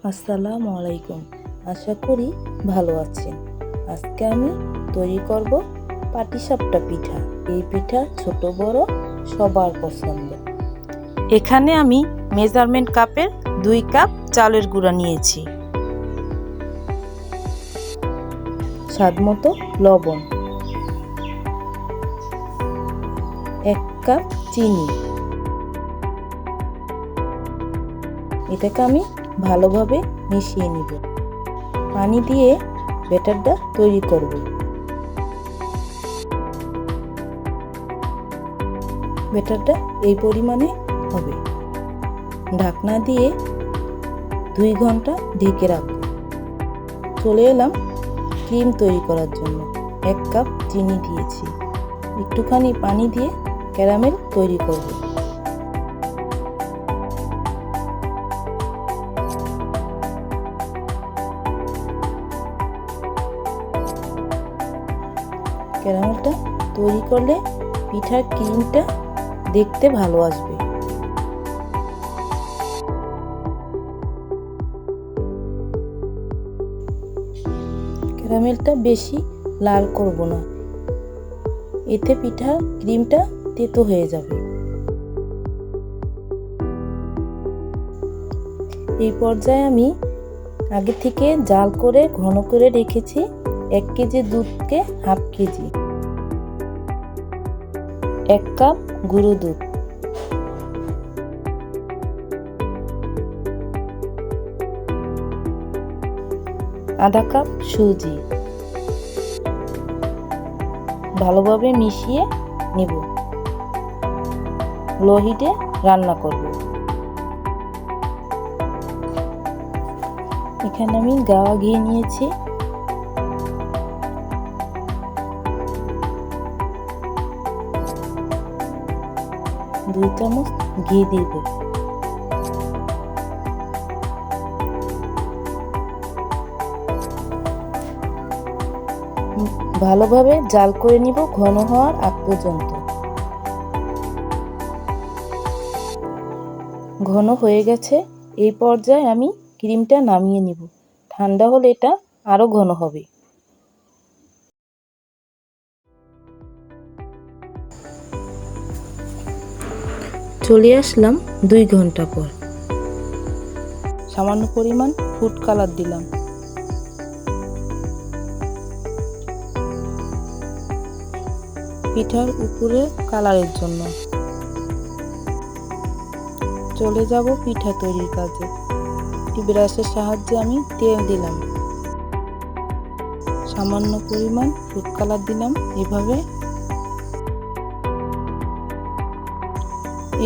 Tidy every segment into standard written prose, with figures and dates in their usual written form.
আসসালামু আলাইকুম। আশা করি ভালো আছেন। আজকে আমি তৈরি করব পাটিসাপটা পিঠা। এই পিঠা ছোট বড় সবার পছন্দ। এখানে আমি মেজারমেন্ট কাপের 2 কাপ চালের গুঁড়া নিয়েছি, স্বাদমতো লবণ, 1 কাপ চিনি। এটাকে আমি ভালোভাবে মিশিয়ে নিব। পানি দিয়ে ব্যাটারটা তৈরি করব। ব্যাটারটা এই পরিমাণে হবে। ঢাকনা দিয়ে 2 ঘন্টা ঢেকে রাখব। চলে এলাম ক্রিম তৈরি করার জন্য। 1 কাপ চিনি দিয়েছি। একটুখানি পানি দিয়ে ক্যারামেল তৈরি করব। ক্যারামেলটা তৈরি করলে পিঠার ক্রিমটা দেখতে ভালো আসবে। ক্যারামেলটা বেশি লাল করব না, এতে পিঠার ক্রিমটা তেতো হয়ে যাবে। এই পর্যায়ে আমি আগে থেকে জাল করে ঘন করে রেখেছি 1 কেজি দুধকে হাফ কেজি, 1 কাপ গুঁড়ো দুধ, আধা কাপ সুজি ভালোভাবে মিশিয়ে নেব। লো হিটে রান্না করব। এখানে আমি গাওয়া ঘি নিয়েছি, দুই চামচ ঘি দিব। ভালোভাবে জাল করে নিব ঘন হওয়ার আগ পর্যন্ত। ঘন হয়ে গেছে। এই পর্যায়ে আমি ক্রিমটা নামিয়ে নিব। ঠান্ডা হলে এটা আরো ঘন হবে। চলে আসলাম 2 ঘন্টা পর। সামান্য পরিমাণ ফুড কালার দিলাম। পিঠার উপরে কালারের জন্য। চলে যাব পিঠা তৈরির কাজে। একটি ব্রাশের সাহায্যে আমি তেল দিলাম, সামান্য পরিমাণ ফুড কালার দিলাম। এভাবে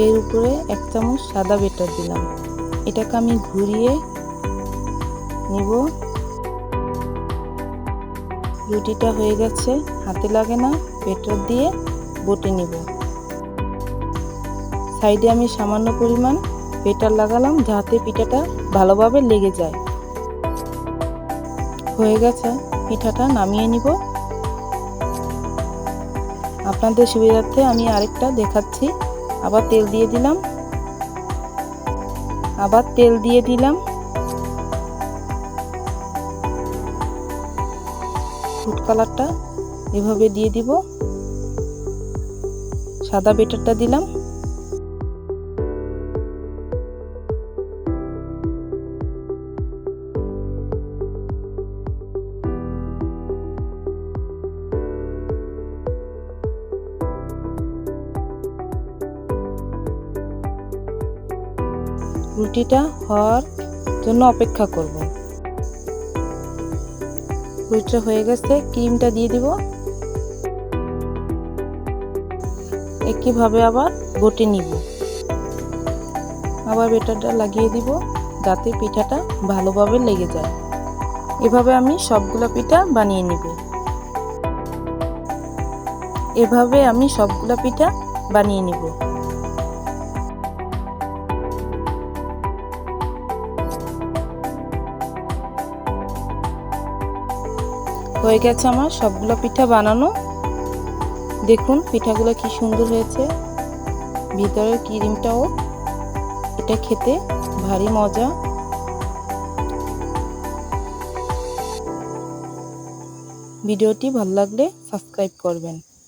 এর উপরে 1 চামচ সাদা ব্যাটার দিলাম। এটাকে আমি ঘুরিয়ে নিব। রুটিটা হয়ে গেছে, হাতে লাগে না, ব্যাটার দিয়ে বটে নিব। সাইডে আমি সামান্য পরিমাণ ব্যাটার লাগালাম যাতে পিঠাটা ভালোভাবে লেগে যায়। হয়ে গেছে, পিঠাটা নামিয়ে নিব। আপনাদের সুবিধার্থে আমি আরেকটা দেখাচ্ছি। আবার তেল দিয়ে দিলাম, আবার তেল দিয়ে দিলাম। ফুড কালারটা এভাবে দিয়ে দিব। সাদা ব্যাটারটা দিলাম। রুটিটা হওয়ার জন্য অপেক্ষা করব। রুটিটা হয়ে গেছে, ক্রিমটা দিয়ে দিব। একইভাবে আবার বটে নিব। আবার ব্যাটারটা লাগিয়ে দিব যাতে পিঠাটা ভালোভাবে লেগে যায়। এভাবে আমি সবগুলা পিঠা বানিয়ে নিব। এভাবে আমি সবগুলা পিঠা বানিয়ে নিব। হয়ে গেছে আমার সবগুলো পিঠা বানানো। দেখুন পিঠাগুলো কি সুন্দর হয়েছে, ভিতরের ক্রিমটাও, এটা খেতে ভারী মজা। ভিডিওটি ভালো লাগলে সাবস্ক্রাইব করবেন।